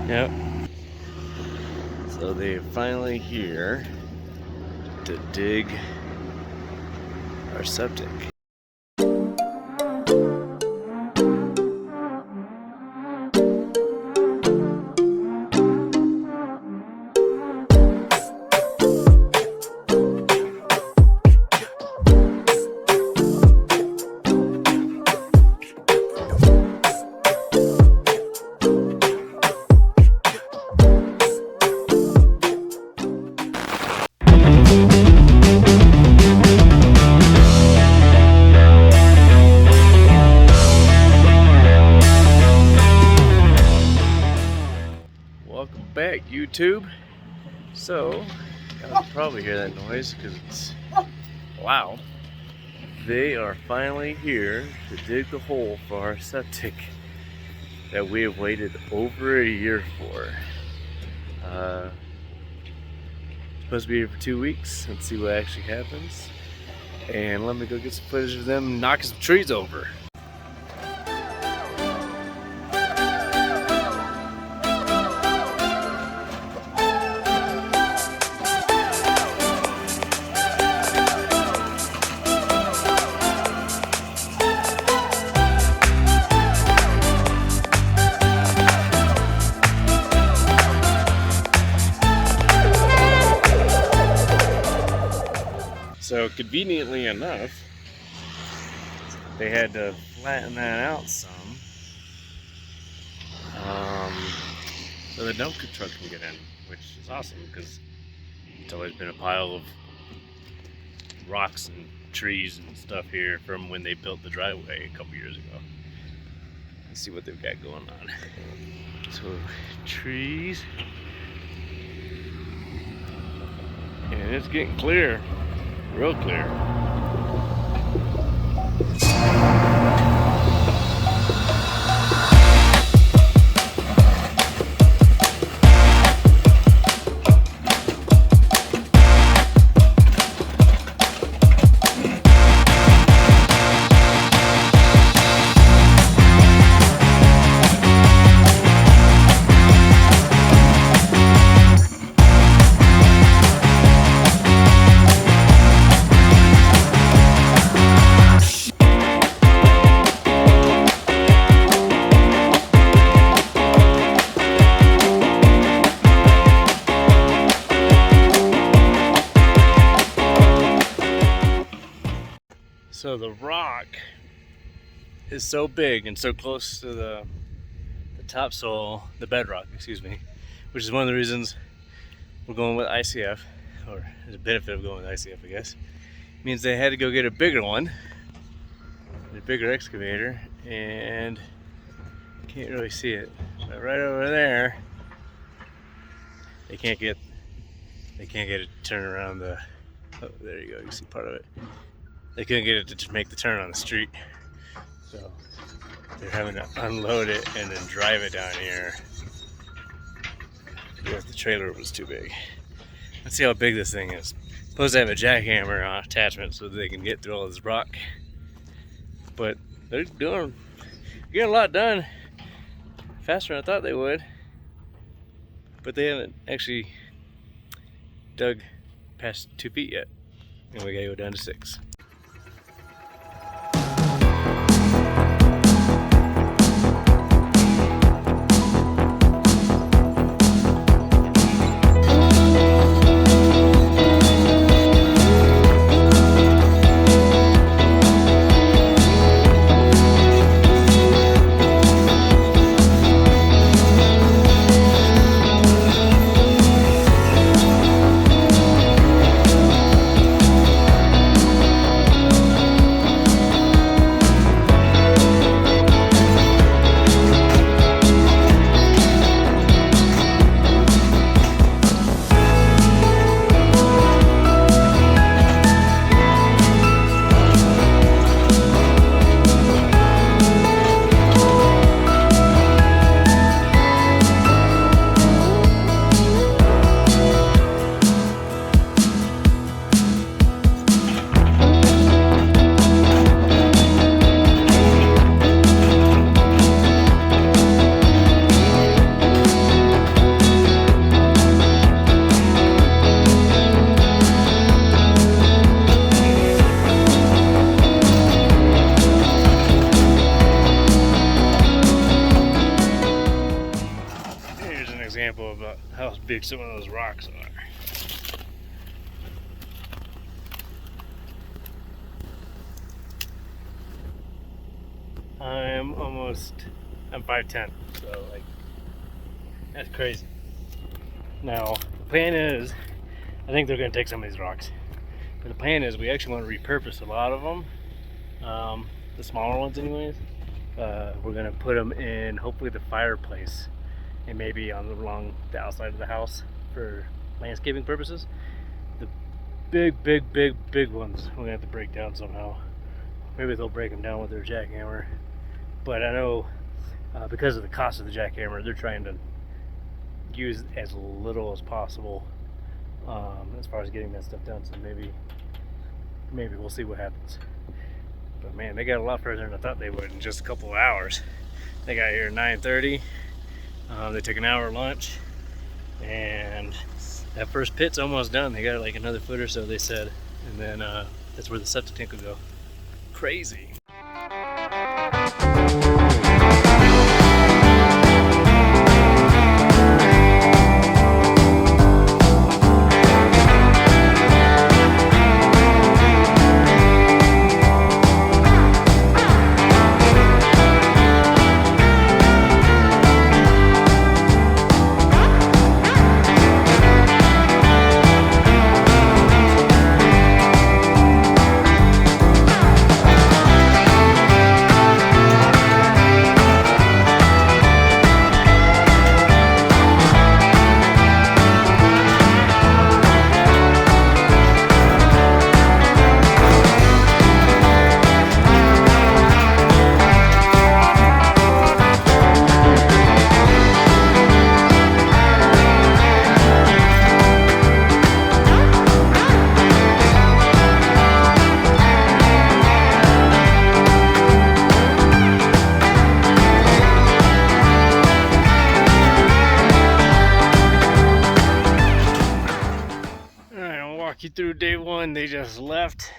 Yep. So they're finally here to dig our septic. Welcome back, YouTube. So, y'all can probably hear that noise because it's loud. They are finally here to dig the hole for our septic that we have waited over a year for. Supposed to be here for 2 weeks. Let's see what actually happens. And let me go get some footage of them knocking some trees over. So conveniently enough, they had to flatten that out some, so the dump truck can get in, which is awesome because it's always been a pile of rocks and trees and stuff here from when they built the driveway a couple years ago. Let's see what they've got going on. So trees, and it's getting clear. Real clear. So the rock is so big and so close to the topsoil, the bedrock, excuse me, which is one of the reasons we're going with ICF, or the benefit of going with ICF, I guess. It means they had to go get a bigger one, a bigger excavator, and can't really see it, but right over there, they can't get it to turn around the. Oh, there you go. You see part of it. They couldn't get it to make the turn on the street, so they're having to unload it and then drive it down here because the trailer was too big. Let's see how big this thing is. Supposed to have a jackhammer attachment so that they can get through all this rock, but they're getting a lot done faster than I thought they would. But they haven't actually dug past 2 feet yet, and we gotta go down to 6. how big some of those rocks are. I'm 5'10", so like, that's crazy. Now, the plan is, I think they're gonna take some of these rocks. But the plan is we actually want to repurpose a lot of them, the smaller ones anyways. We're gonna put them in hopefully the fireplace and maybe along the outside of the house for landscaping purposes. The big ones we're gonna have to break down somehow. Maybe they'll break them down with their jackhammer. But I know because of the cost of the jackhammer, they're trying to use as little as possible as far as getting that stuff done. So maybe we'll see what happens. But man, they got a lot further than I thought they would in just a couple of hours. They got here at 9:30. They took an hour lunch, and that first pit's almost done. They got like another foot or so, they said, and then that's where the septic tank will go. Crazy. You through day one. They just left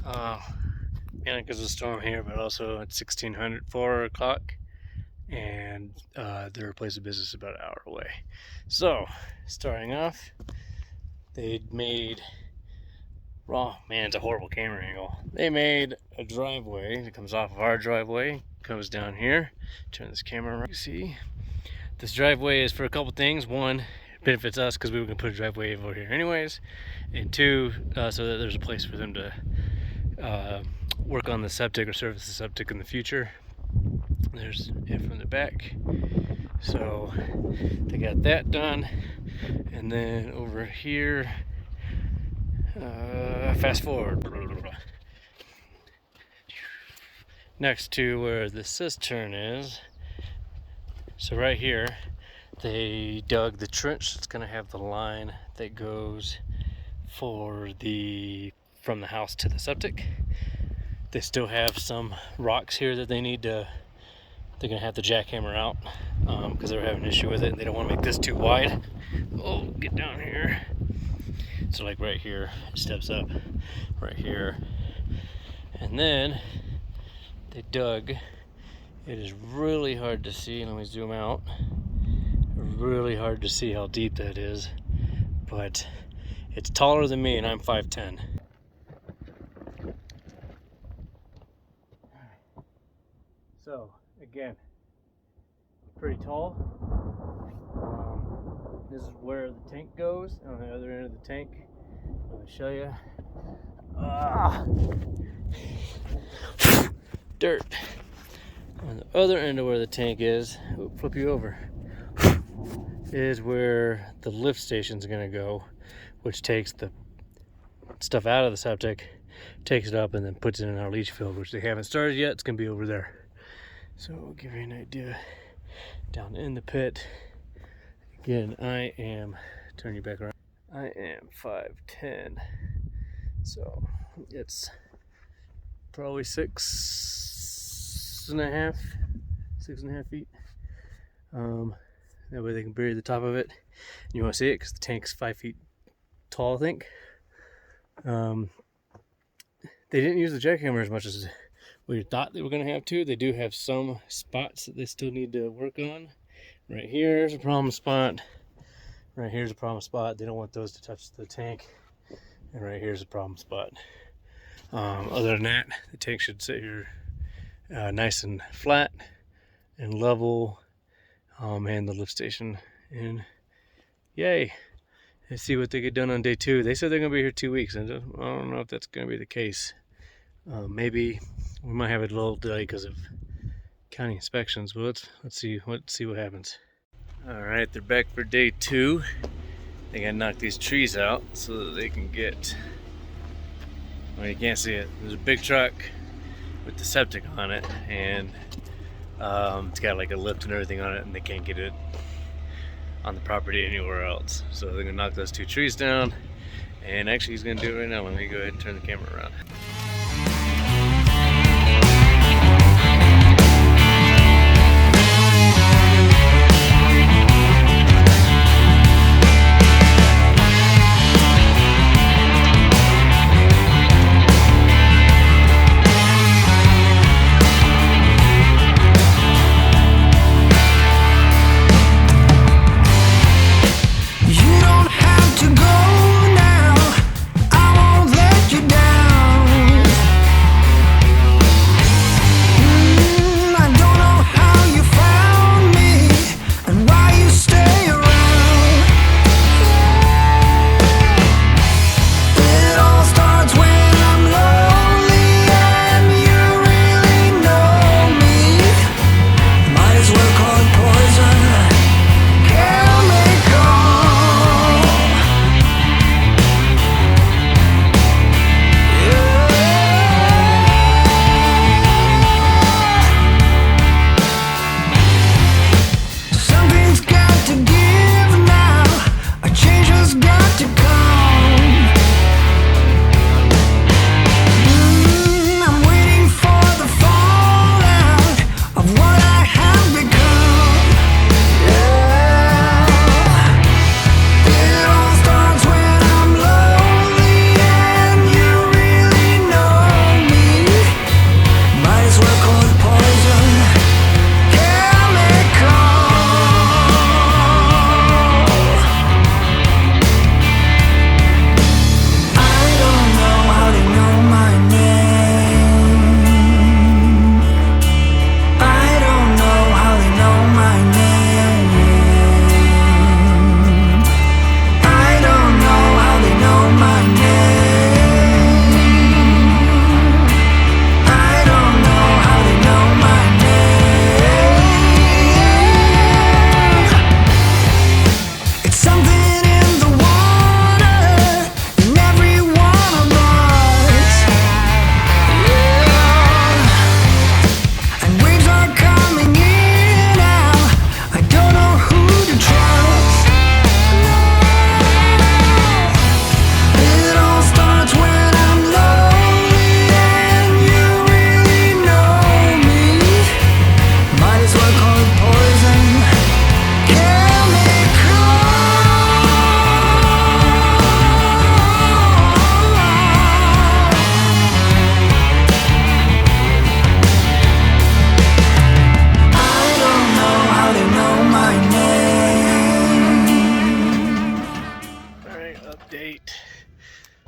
and because of the storm here, but also at 4 o'clock, and their place of business is about an hour away. So starting off, they made man, it's a horrible camera angle. They made a driveway that comes off of our driveway, comes down here. Turn this camera around. You see, this driveway is for a couple things. One, benefits us because we were going to put a driveway over here anyways, and two, so that there's a place for them to work on the septic or service the septic in the future. There's it from the back, so they got that done. And then over here, fast forward next to where the cistern is. So right here they dug the trench that's going to have the line that goes from the house to the septic. They still have some rocks here that they're going to have to jackhammer out because they're having an issue with it, and they don't want to make this too wide. Oh, get down here. So like right here, it steps up right here, and then they dug. It is really hard to see. Let me zoom out. Really hard to see how deep that is, but it's taller than me, and I'm 5'10". So again, pretty tall. This is where the tank goes. On the other end of the tank, I'll show you. Dirt. On the other end of where the tank is, flip you over, is where the lift station's gonna go, which takes the stuff out of the septic, takes it up, and then puts it in our leach field, which they haven't started yet. It's gonna be over there. So I'll give you an idea. Down in the pit, again, turn you back around, I am 5'10", so it's probably 6.5 feet. That way they can bury the top of it. And you want to see it because the tank's 5 feet tall, I think. They didn't use the jackhammer as much as we thought they were going to have to. They do have some spots that they still need to work on. Right here is a problem spot. Right here's a problem spot. They don't want those to touch the tank. And right here's a problem spot. Other than that, the tank should sit here nice and flat and level, and the lift station. And yay! Let's see what they get done on day 2. They said they're gonna be here 2 weeks, and I don't know if that's gonna be the case. Maybe we might have a little delay because of county inspections, but let's see what happens. All right, they're back for day 2. They gotta knock these trees out so that they can get. Well, you can't see it. There's a big truck with the septic on it, and it's got like a lift and everything on it, and they can't get it on the property anywhere else. So they're gonna knock those 2 trees down, and actually he's gonna do it right now. Let me go ahead and turn the camera around.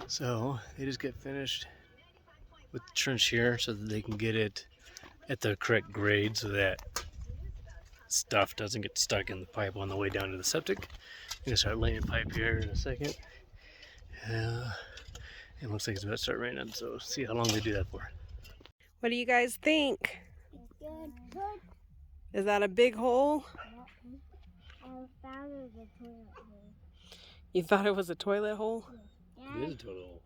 So they just get finished with the trench here so that they can get it at the correct grade so that stuff doesn't get stuck in the pipe on the way down to the septic. I'm gonna start laying pipe here in a second. It looks like it's about to start raining, so see how long they do that for. What do you guys think? Good. Is that a big hole? I found it was a toilet hole. You thought it was a toilet hole? It is a toilet hole.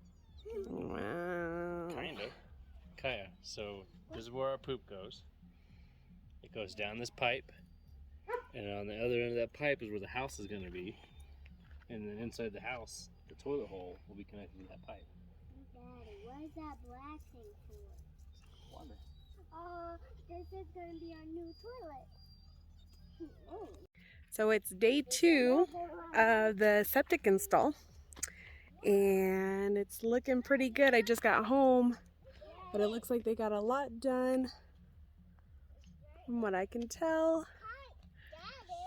Wow. Kinda. So this is where our poop goes. It goes down this pipe, and on the other end of that pipe is where the house is going to be. And then inside the house, the toilet hole will be connected to that pipe. Daddy, what is that black thing for? Water. This is going to be our new toilet. So it's day 2 of the septic install, and it's looking pretty good. I just got home, but it looks like they got a lot done from what I can tell.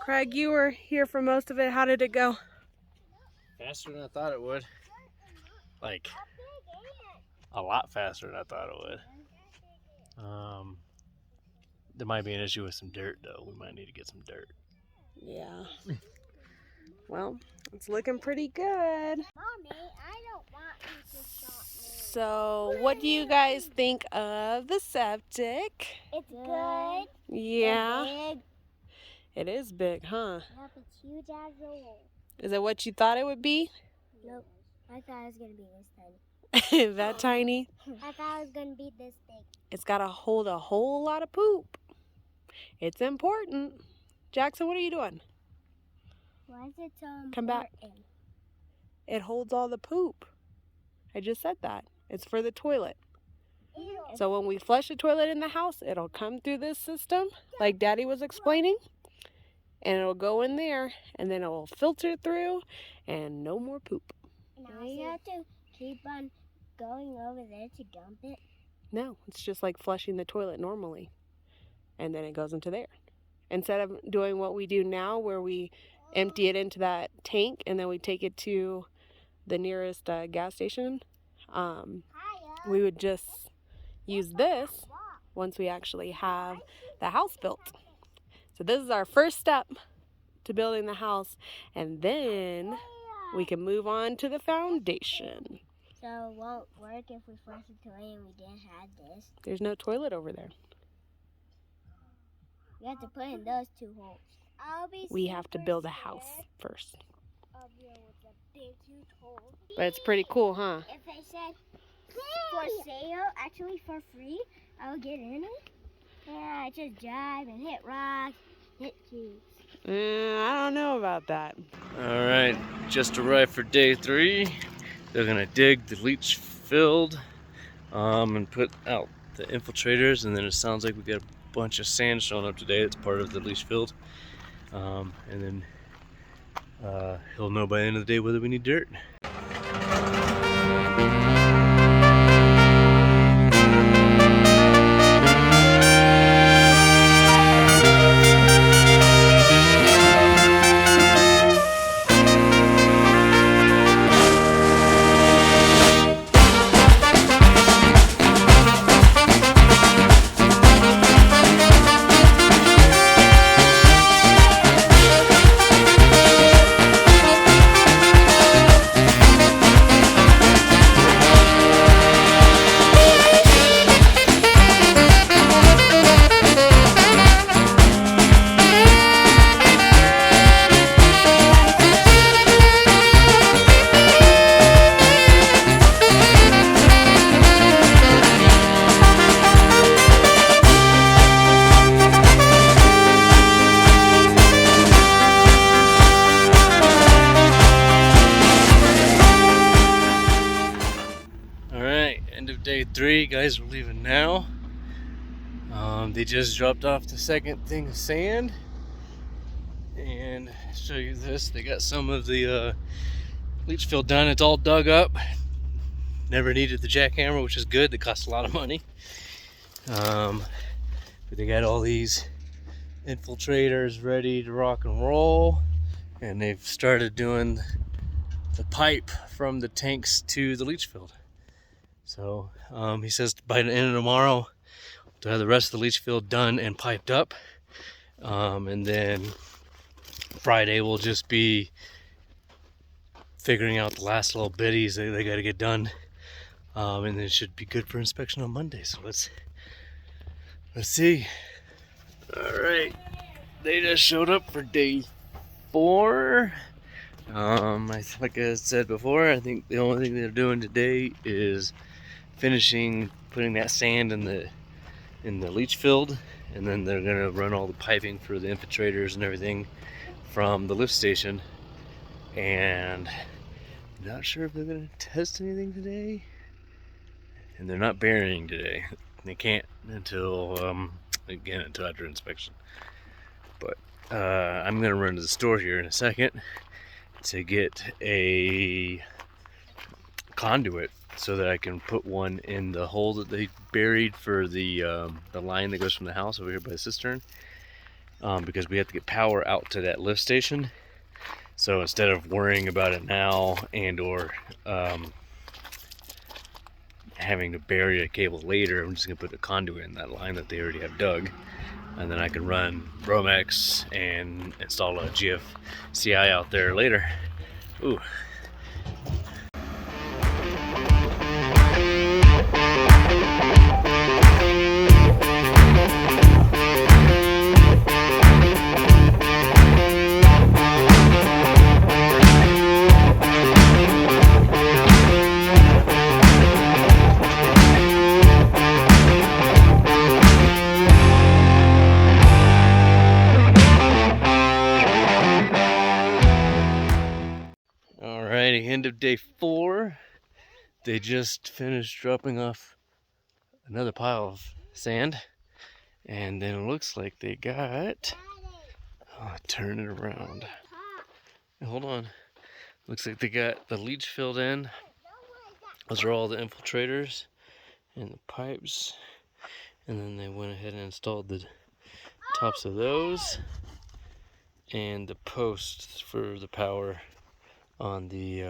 Craig, you were here for most of it. How did it go? Faster than I thought it would. Like, a lot faster than I thought it would. There might be an issue with some dirt, though. We might need to get some dirt. Yeah. Well, it's looking pretty good. Mommy, I don't want you to stop me. So, what do you guys think of the septic? It's good. Yeah. It's big. It is big, huh? Yep, it's huge as a wall. Is it what you thought it would be? Nope. I thought it was going to be this tiny. That tiny? I thought it was going to be this big. It's got to hold a whole lot of poop. It's important. Jackson, what are you doing? Why is it so important? Come back. It holds all the poop. I just said that. It's for the toilet. Ew. So when we flush the toilet in the house, it'll come through this system, like Daddy was explaining, and it'll go in there, and then it will filter through, and no more poop. Now you have to keep on going over there to dump it. No, it's just like flushing the toilet normally, and then it goes into there. Instead of doing what we do now, where we empty it into that tank, and then we take it to the nearest gas station, we would just use this once we actually have the house built. So this is our first step to building the house, and then we can move on to the foundation. So it won't work if we flush the toilet and we didn't have this. There's no toilet over there. We have to put in those 2 holes. We have to build a house first. I'll be with a big, huge hole. But it's pretty cool, huh? If they said for sale, actually for free, I would get in it. Yeah, I just drive and hit rocks, hit cubes. I don't know about that. All right, just arrived for day 3. They're gonna dig the leach field and put out the infiltrators, and then it sounds like we got a bunch of sand showing up today. It's part of the leach field, and then he'll know by the end of the day whether we need dirt. End of day 3, guys. We're leaving now. They just dropped off the second thing of sand, and I'll show you this. They got some of the leach field done. It's all dug up. Never needed the jackhammer, which is good. They cost a lot of money. But they got all these infiltrators ready to rock and roll, and they've started doing the pipe from the tanks to the leach field. So he says by the end of tomorrow to have the rest of the leach field done and piped up, and then Friday will just be figuring out the last little bitties that they got to get done, and then it should be good for inspection on Monday. So let's see. All right, they just showed up for day 4. Like I said before, I think the only thing they're doing today is finishing putting that sand in the leach field, and then they're gonna run all the piping for the infiltrators and everything from the lift station. And I'm not sure if they're gonna test anything today, and they're not burying today. They can't until until after inspection. But I'm gonna run to the store here in a second to get a conduit so that I can put one in the hole that they buried for the line that goes from the house over here by the cistern, because we have to get power out to that lift station. So instead of worrying about it now and or having to bury a cable later, I'm just gonna put a conduit in that line that they already have dug, and then I can run Romex and install a GFCI out there later. Ooh. Alrighty, end of day 4. They just finished dropping off another pile of sand, and then it looks like they got, turn it around. Hold on. Looks like they got the leach filled in. Those are all the infiltrators and the pipes, and then they went ahead and installed the tops of those and the posts for the power on the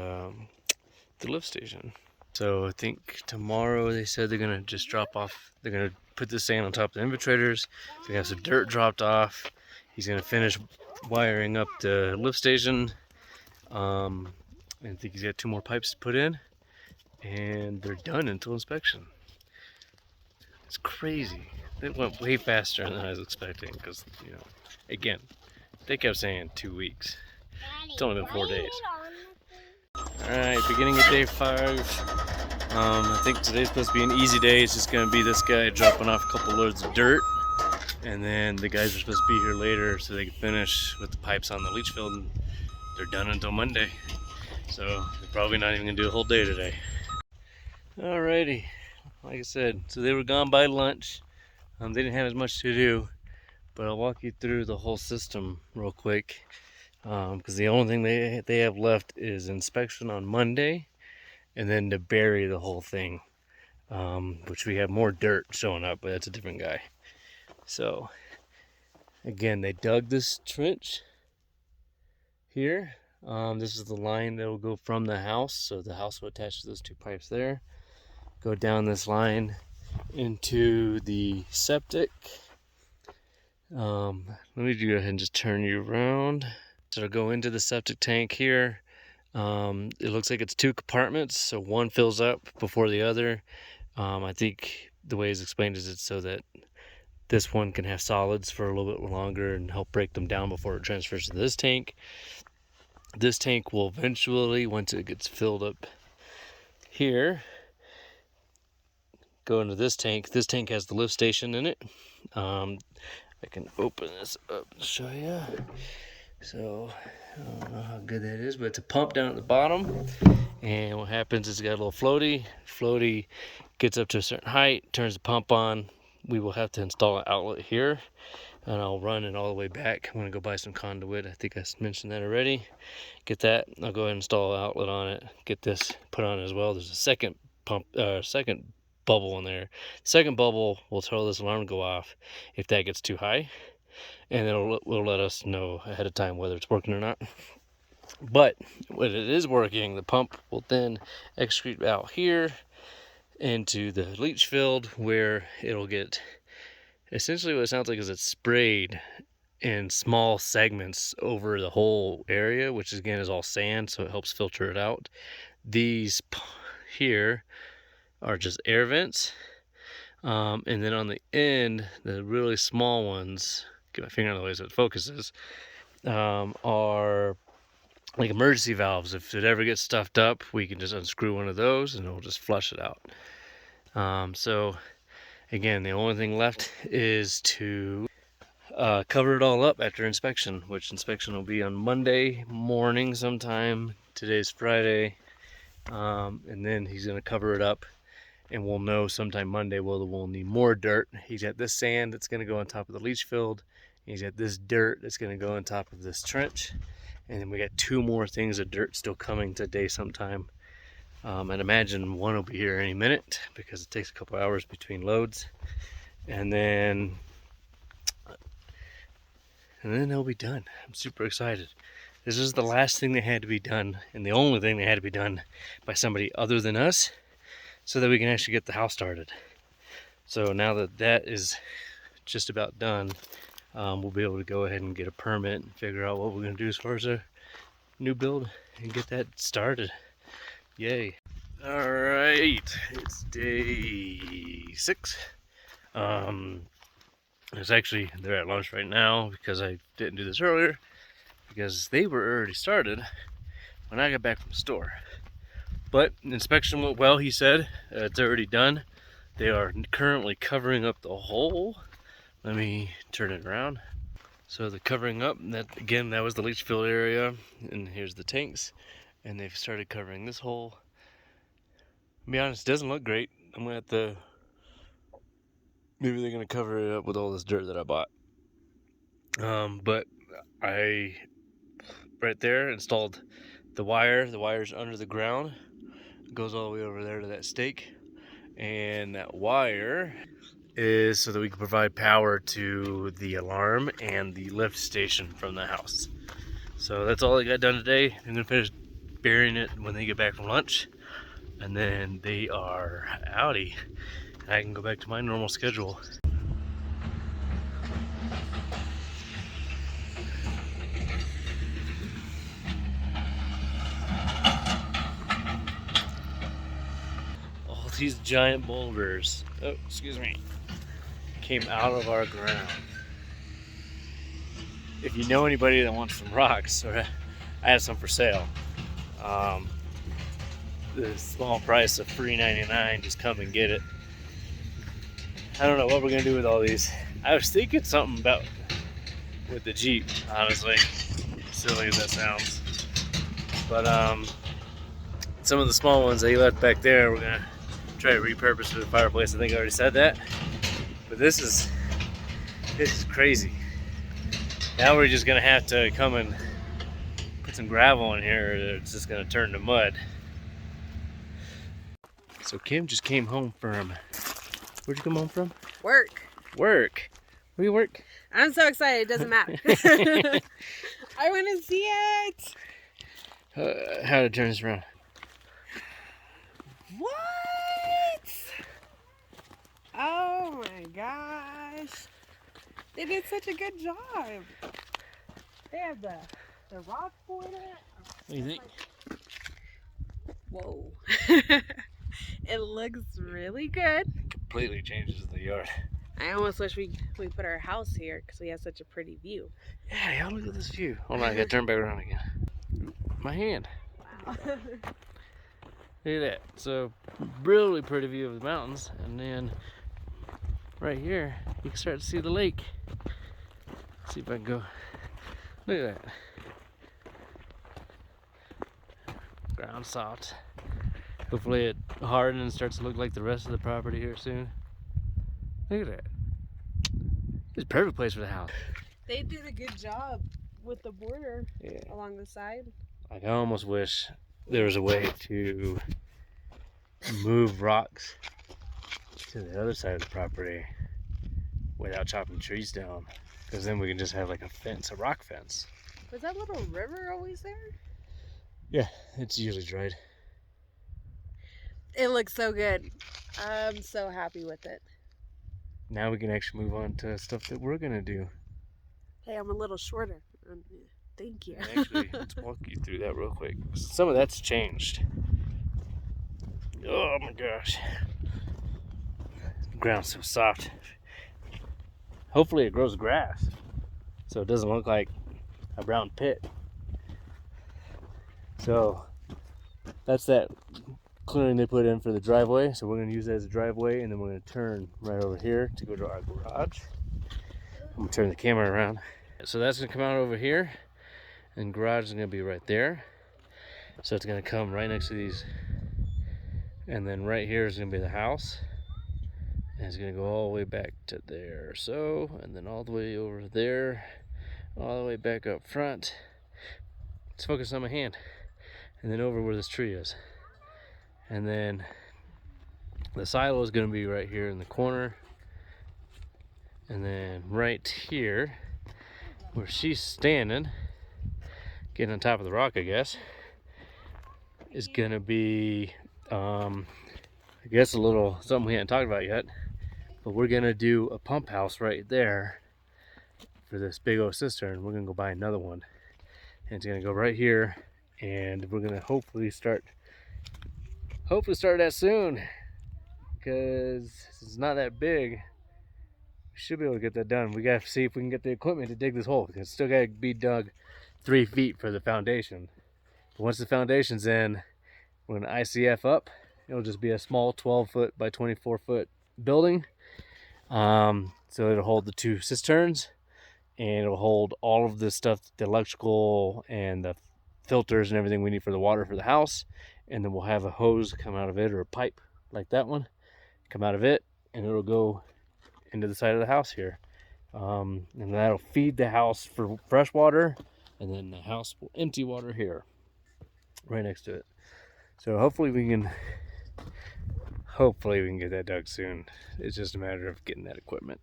lift station. So I think tomorrow they said they're gonna just drop off, they're gonna put the sand on top of the infiltrators, they're gonna have some dirt dropped off, he's gonna finish wiring up the lift station, and I think he's got 2 more pipes to put in, and they're done until inspection. It's crazy. It went way faster than I was expecting, because, you know, again, they kept saying 2 weeks. It's only been 4 days. Alright, beginning of day 5. I think today's supposed to be an easy day. It's just going to be this guy dropping off a couple loads of dirt. And then the guys are supposed to be here later so they can finish with the pipes on the leach field. And they're done until Monday. So they're probably not even going to do a whole day today. Alrighty, like I said, so they were gone by lunch. They didn't have as much to do. But I'll walk you through the whole system real quick. Because the only thing they have left is inspection on Monday, and then to bury the whole thing, which we have more dirt showing up, but that's a different guy. So again, they dug this trench here. This is the line that will go from the house, so the house will attach to those 2 pipes there, go down this line into the septic. Let me go ahead and just turn you around. So it'll go into the septic tank here. It looks like it's 2 compartments, so one fills up before the other. I think the way it's explained is it's so that this one can have solids for a little bit longer and help break them down before it transfers to this tank. This tank will eventually, once it gets filled up here, go into this tank. This tank has the lift station in it. I can open this up and show you. So I don't know how good that is, but it's a pump down at the bottom, and what happens is it's got a little floaty gets up to a certain height, turns the pump on. We will have to install an outlet here, and I'll run it all the way back. I'm gonna go buy some conduit. I think I mentioned that already. Get that, I'll go ahead and install an outlet on it, get this put on as well. There's a second pump, second bubble in there. Second bubble will tell this alarm to go off if that gets too high, and will let us know ahead of time whether it's working or not. But when it is working, the pump will then excrete out here into the leach field, where it'll get, essentially what it sounds like is it's sprayed in small segments over the whole area, which again is all sand, so it helps filter it out. These here are just air vents, and then on the end, the really small ones, get my finger on the way so it focuses, are like emergency valves. If it ever gets stuffed up, we can just unscrew one of those and it'll just flush it out. So again, the only thing left is to cover it all up after inspection, which inspection will be on Monday morning sometime. Today's Friday, and then he's going to cover it up, and we'll know sometime Monday whether we'll need more dirt. He's got this sand that's going to go on top of the leach field. He's got this dirt that's going to go on top of this trench. And then we got 2 more things of dirt still coming today sometime. I'd imagine one will be here any minute because it takes a couple hours between loads. And then they'll be done. I'm super excited. This is the last thing that had to be done, and the only thing that had to be done by somebody other than us, so that we can actually get the house started. So now that that is just about done, we'll be able to go ahead and get a permit and figure out what we're going to do as far as a new build and get that started. Yay. All right, it's day 6. It's actually, they're at lunch right now because I didn't do this earlier because they were already started when I got back from the store. But inspection went well, he said. It's already done. They are currently covering up the hole. Let me turn it around. So they're covering up, and that again, that was the leach field area, and here's the tanks, and they've started covering this hole. To be honest, it doesn't look great. I'm gonna have to, maybe they're gonna cover it up with all this dirt that I bought. But I, right there, installed the wire. The wire's under the ground. It goes all the way over there to that stake. And that wire is so that we can provide power to the alarm and the lift station from the house. So that's all I got done today. I'm gonna finish burying it when they get back from lunch. And then they are outie. And I can go back to my normal schedule. All these giant boulders, oh, excuse me, came out of our ground. If you know anybody that wants some rocks, or I have some for sale. The small price of $3.99, just come and get it. I don't know what we're gonna do with all these. I was thinking something about with the Jeep, honestly, silly as that sounds. But some of the small ones that he left back there, we're gonna try to repurpose for the fireplace. I think I already said that. But this is crazy. Now we're just gonna have to come and put some gravel in here, or it's just gonna turn to mud. So Kim just came home from, where'd you come home from? Work. Work. Where you work? I'm so excited, it doesn't matter. I want to see it. How to turn this around? What? Oh my gosh. They did such a good job. They have the rock for it. What do you think? Whoa. It looks really good. Completely changes the yard. I almost wish we put our house here because we have such a pretty view. Yeah, y'all look at this view. Hold on, I gotta turn back around again. My hand. Wow. Look at that. So, really pretty view of the mountains. And then, right here, you can start to see the lake. Let's see if I can go. Look at that. Ground soft. Hopefully it hardens and starts to look like the rest of the property here soon. Look at that. It's a perfect place for the house. They did a good job with the border along the side. Like, I almost wish there was a way to move rocks to the other side of the property without chopping trees down. Because then we can just have like a fence, a rock fence. Was that little river always there? Yeah, it's usually dried. It looks so good. I'm so happy with it. Now we can actually move on to stuff that we're gonna do. Hey, I'm a little shorter. Thank you. Actually, let's walk you through that real quick. Some of that's changed. Oh my gosh. The ground's so soft. Hopefully it grows grass, so it doesn't look like a brown pit. So that's that clearing they put in for the driveway. So we're going to use that as a driveway, and then we're going to turn right over here to go to our garage. I'm going to turn the camera around. So that's going to come out over here, and garage is going to be right there. So it's going to come right next to these, and then right here is going to be the house, and it's going to go all the way back to there. So, and then all the way over there, all the way back up front. Let's focus on my hand. And then over where this tree is. And then the silo is going to be right here in the corner. And then right here, where she's standing, getting on top of the rock, I guess, is gonna be, I guess a little something we hadn't talked about yet. But we're gonna do a pump house right there for this big old cistern. We're gonna go buy another one, and it's gonna go right here, and we're gonna hopefully start that soon, because it's not that big. We should be able to get that done. We gotta see if we can get the equipment to dig this hole, because it's still gotta be dug 3 feet for the foundation. But once the foundation's in, we're gonna ICF up. It'll just be a small 12-foot by 24-foot building. So it'll hold the 2 cisterns, and it'll hold all of the stuff, the electrical and the filters and everything we need for the water for the house. And then we'll have a hose come out of it, or a pipe like that one come out of it, and it'll go into the side of the house here. And that'll feed the house for fresh water, and then the house will empty water here right next to it. So hopefully we can get that dug soon. It's just a matter of getting that equipment.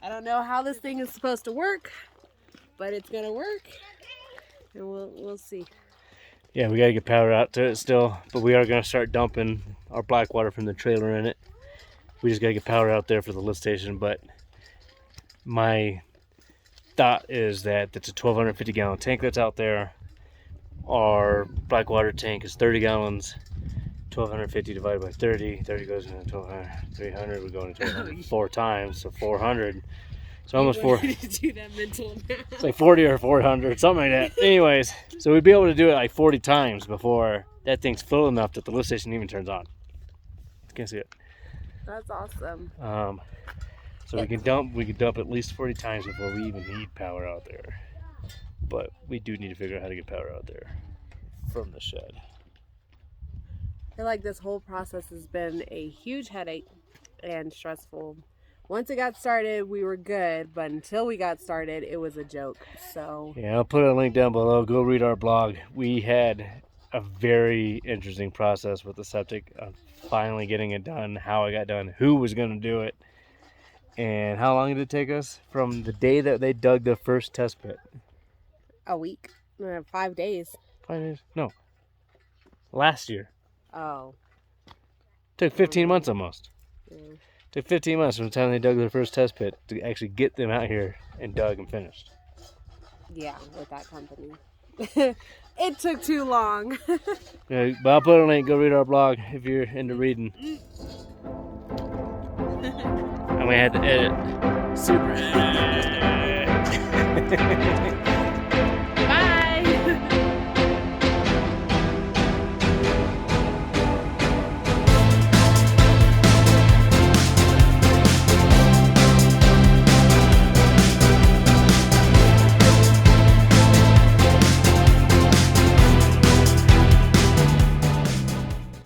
I don't know how this thing is supposed to work, but it's gonna work, and we'll see. Yeah, we gotta get power out to it still, but we are gonna start dumping our black water from the trailer in it. We just gotta get power out there for the lift station. But my thought is that it's a 1,250 gallon tank that's out there. Our black water tank is 30 gallons. 1,250 divided by 30. 30 goes into 1,200. 300 would go into 1,200 4 times, so 400. So almost 4. Do that mental math. It's like 40 or 400, something like that. Anyways, so we'd be able to do it like 40 times before that thing's full enough that the lift station even turns on. Can't see it. That's awesome. So we can dump at least 40 times before we even need power out there. But we do need to figure out how to get power out there from the shed. I feel like this whole process has been a huge headache and stressful. Once it got started, we were good, but until we got started, it was a joke. So yeah, I'll put a link down below. Go read our blog. We had a very interesting process with the septic, finally getting it done, how it got done, who was going to do it, and how long did it take us from the day that they dug the first test pit? a week, 5 days. 5 days? No. Last year. Oh. Took 15 months almost. Yeah. Took 15 months from the time they dug their first test pit to actually get them out here and dug and finished. Yeah, with that company. It took too long. Yeah, but I'll put a link. Go read our blog if you're into reading. And we had to edit. Super edit.